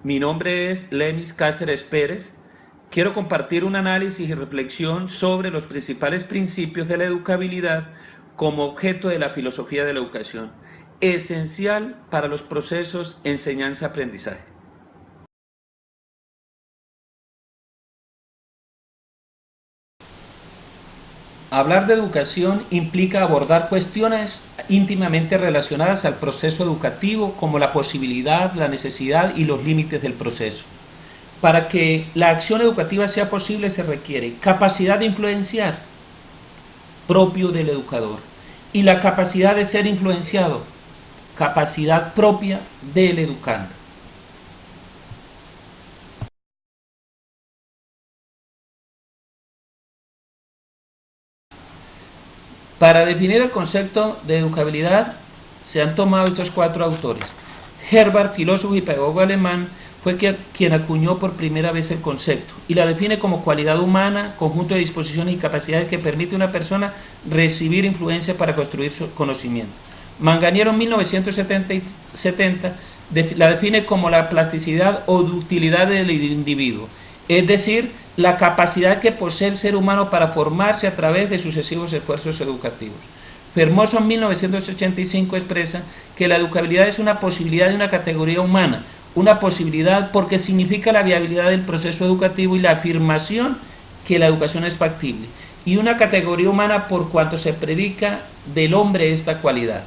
Mi nombre es Lenis Cáceres Pérez. Quiero compartir un análisis y reflexión sobre los principales principios de la educabilidad como objeto de la filosofía de la educación, esencial para los procesos enseñanza-aprendizaje. Hablar de educación implica abordar cuestiones íntimamente relacionadas al proceso educativo, como la posibilidad, la necesidad y los límites del proceso. Para que la acción educativa sea posible se requiere capacidad de influenciar, propio del educador, y la capacidad de ser influenciado, capacidad propia del educando. Para definir el concepto de educabilidad se han tomado estos cuatro autores. Herbart, filósofo y pedagogo alemán, fue quien acuñó por primera vez el concepto y la define como cualidad humana, conjunto de disposiciones y capacidades que permite a una persona recibir influencia para construir su conocimiento. Manganiello en 1970 la define como la plasticidad o ductilidad del individuo, es decir, la capacidad que posee el ser humano para formarse a través de sucesivos esfuerzos educativos. Fermoso en 1985 expresa que la educabilidad es una posibilidad de una categoría humana, una posibilidad porque significa la viabilidad del proceso educativo y la afirmación que la educación es factible, y una categoría humana por cuanto se predica del hombre esta cualidad.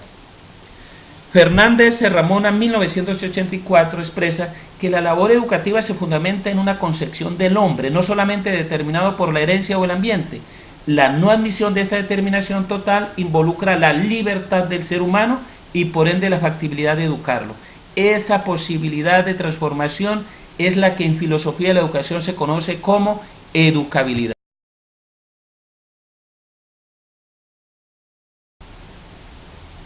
Fernández Serramona en 1984 expresa que la labor educativa se fundamenta en una concepción del hombre, no solamente determinado por la herencia o el ambiente. La no admisión de esta determinación total involucra la libertad del ser humano y por ende la factibilidad de educarlo. Esa posibilidad de transformación es la que en filosofía de la educación se conoce como educabilidad.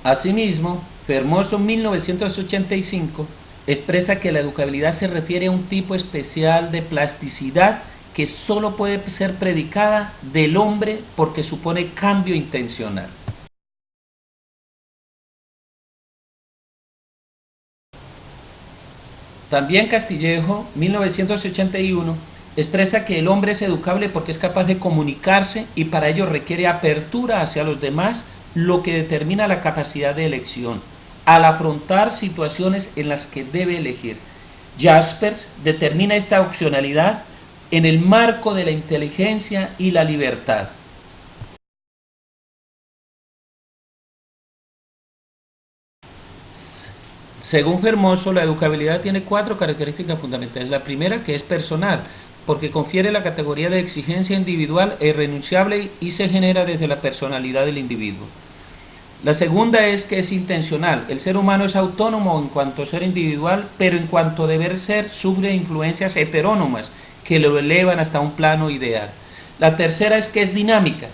Asimismo, Fermoso en 1985 expresa que la educabilidad se refiere a un tipo especial de plasticidad que solo puede ser predicada del hombre porque supone cambio intencional. También Castillejo, 1981, expresa que el hombre es educable porque es capaz de comunicarse y para ello requiere apertura hacia los demás, lo que determina la capacidad de elección, al afrontar situaciones en las que debe elegir. Jaspers determina esta opcionalidad en el marco de la inteligencia y la libertad. Según Fermoso, la educabilidad tiene cuatro características fundamentales. La primera, que es personal, porque confiere la categoría de exigencia individual e irrenunciable y se genera desde la personalidad del individuo. La segunda es que es intencional. El ser humano es autónomo en cuanto a ser individual, pero en cuanto a deber ser, sufre influencias heterónomas que lo elevan hasta un plano ideal. La tercera es que es dinámica.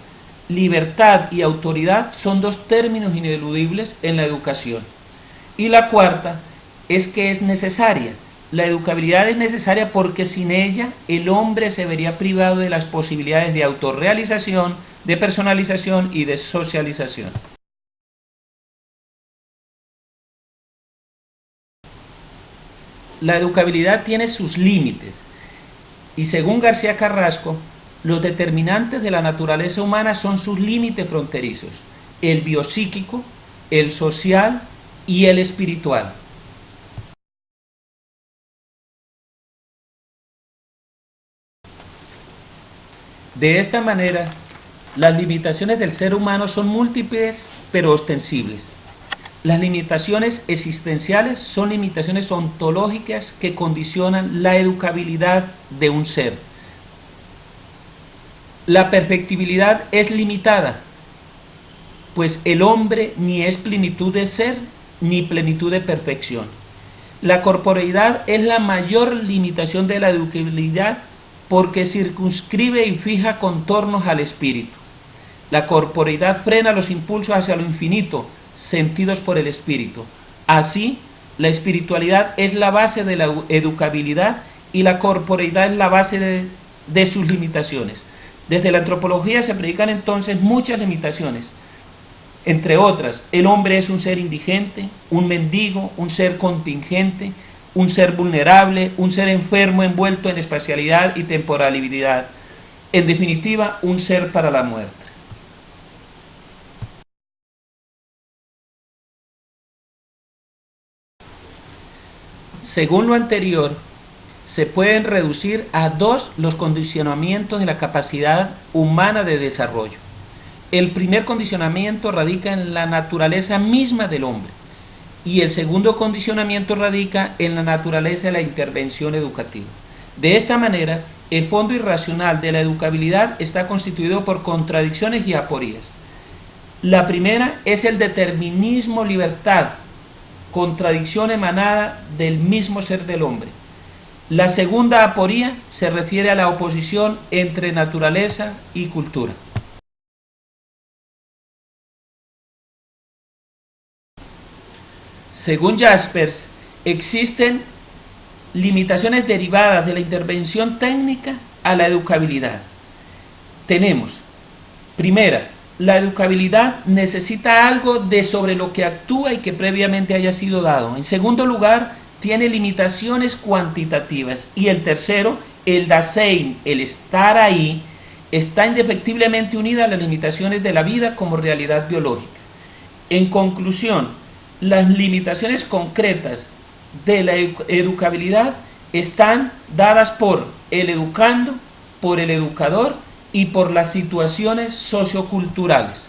Libertad y autoridad son dos términos ineludibles en la educación. Y la cuarta es que es necesaria. La educabilidad es necesaria porque sin ella el hombre se vería privado de las posibilidades de autorrealización, de personalización y de socialización. La educabilidad tiene sus límites y según García Carrasco, los determinantes de la naturaleza humana son sus límites fronterizos: el biopsíquico, el social y el espiritual. De esta manera, las limitaciones del ser humano son múltiples pero ostensibles. Las limitaciones existenciales son limitaciones ontológicas que condicionan la educabilidad de un ser. La perfectibilidad es limitada, pues el hombre ni es plenitud de ser ni plenitud de perfección. La corporeidad es la mayor limitación de la educabilidad porque circunscribe y fija contornos al espíritu. La corporeidad frena los impulsos hacia lo infinito, sentidos por el espíritu. Así, la espiritualidad es la base de la educabilidad y la corporeidad es la base de sus limitaciones. Desde la antropología se predican entonces muchas limitaciones. Entre otras, el hombre es un ser indigente, un mendigo, un ser contingente, un ser vulnerable, un ser enfermo envuelto en espacialidad y temporalidad. En definitiva, un ser para la muerte. Según lo anterior, se pueden reducir a dos los condicionamientos de la capacidad humana de desarrollo. El primer condicionamiento radica en la naturaleza misma del hombre y el segundo condicionamiento radica en la naturaleza de la intervención educativa. De esta manera, el fondo irracional de la educabilidad está constituido por contradicciones y aporías. La primera es el determinismo-libertad, contradicción emanada del mismo ser del hombre. La segunda aporía se refiere a la oposición entre naturaleza y cultura. Según Jaspers, existen limitaciones derivadas de la intervención técnica a la educabilidad. Tenemos, primera, la educabilidad necesita algo de sobre lo que actúa y que previamente haya sido dado. En segundo lugar, tiene limitaciones cuantitativas. Y el tercero, el Dasein, el estar ahí, está indefectiblemente unida a las limitaciones de la vida como realidad biológica. En conclusión, las limitaciones concretas de la educabilidad están dadas por el educando, por el educador y por las situaciones socioculturales.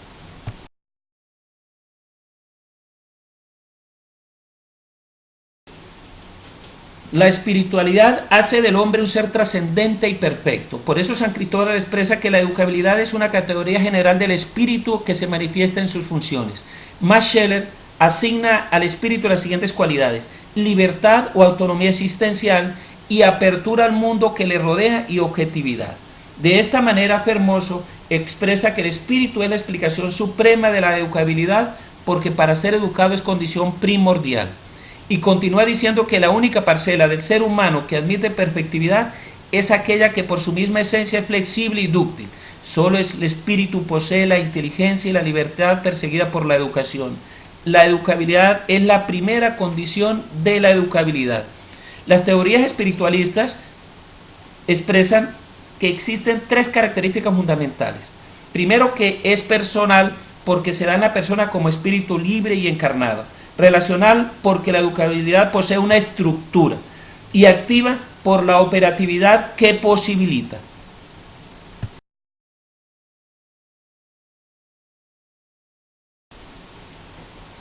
La espiritualidad hace del hombre un ser trascendente y perfecto. Por eso San Cristóbal expresa que la educabilidad es una categoría general del espíritu que se manifiesta en sus funciones. Max Scheler asigna al espíritu las siguientes cualidades: libertad o autonomía existencial y apertura al mundo que le rodea y objetividad. De esta manera, Fermoso expresa que el espíritu es la explicación suprema de la educabilidad, porque para ser educado es condición primordial. Y continúa diciendo que la única parcela del ser humano que admite perfectividad es aquella que por su misma esencia es flexible y dúctil. Solo el espíritu posee la inteligencia y la libertad perseguida por la educación. La educabilidad es la primera condición de la educabilidad. Las teorías espiritualistas expresan que existen tres características fundamentales. Primero, que es personal porque se da en la persona como espíritu libre y encarnado. Relacional porque la educabilidad posee una estructura. Y activa por la operatividad que posibilita.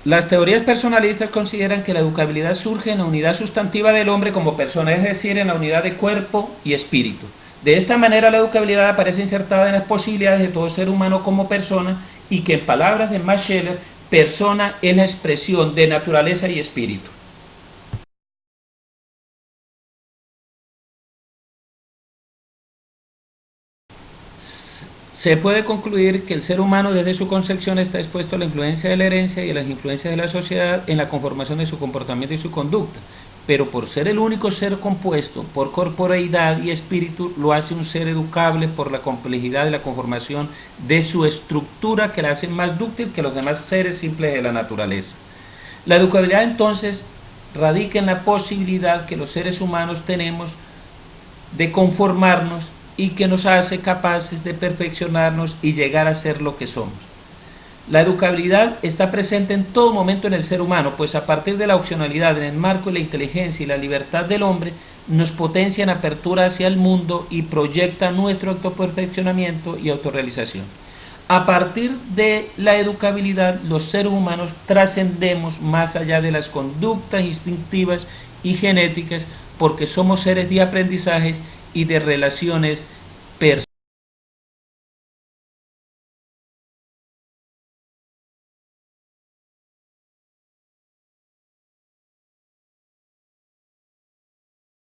Las teorías personalistas consideran que la educabilidad surge en la unidad sustantiva del hombre como persona, es decir, en la unidad de cuerpo y espíritu. De esta manera la educabilidad aparece insertada en las posibilidades de todo ser humano como persona, y que en palabras de Max Scheler, persona es la expresión de naturaleza y espíritu. Se puede concluir que el ser humano desde su concepción está expuesto a la influencia de la herencia y a las influencias de la sociedad en la conformación de su comportamiento y su conducta, pero por ser el único ser compuesto por corporeidad y espíritu, lo hace un ser educable por la complejidad de la conformación de su estructura, que la hace más dúctil que los demás seres simples de la naturaleza. La educabilidad entonces radica en la posibilidad que los seres humanos tenemos de conformarnos y que nos hace capaces de perfeccionarnos y llegar a ser lo que somos. La educabilidad está presente en todo momento en el ser humano, pues a partir de la opcionalidad en el marco de la inteligencia y la libertad del hombre, nos potencia en apertura hacia el mundo y proyecta nuestro autoperfeccionamiento y autorrealización. A partir de la educabilidad, los seres humanos trascendemos más allá de las conductas instintivas y genéticas, porque somos seres de aprendizajes y de relaciones personales.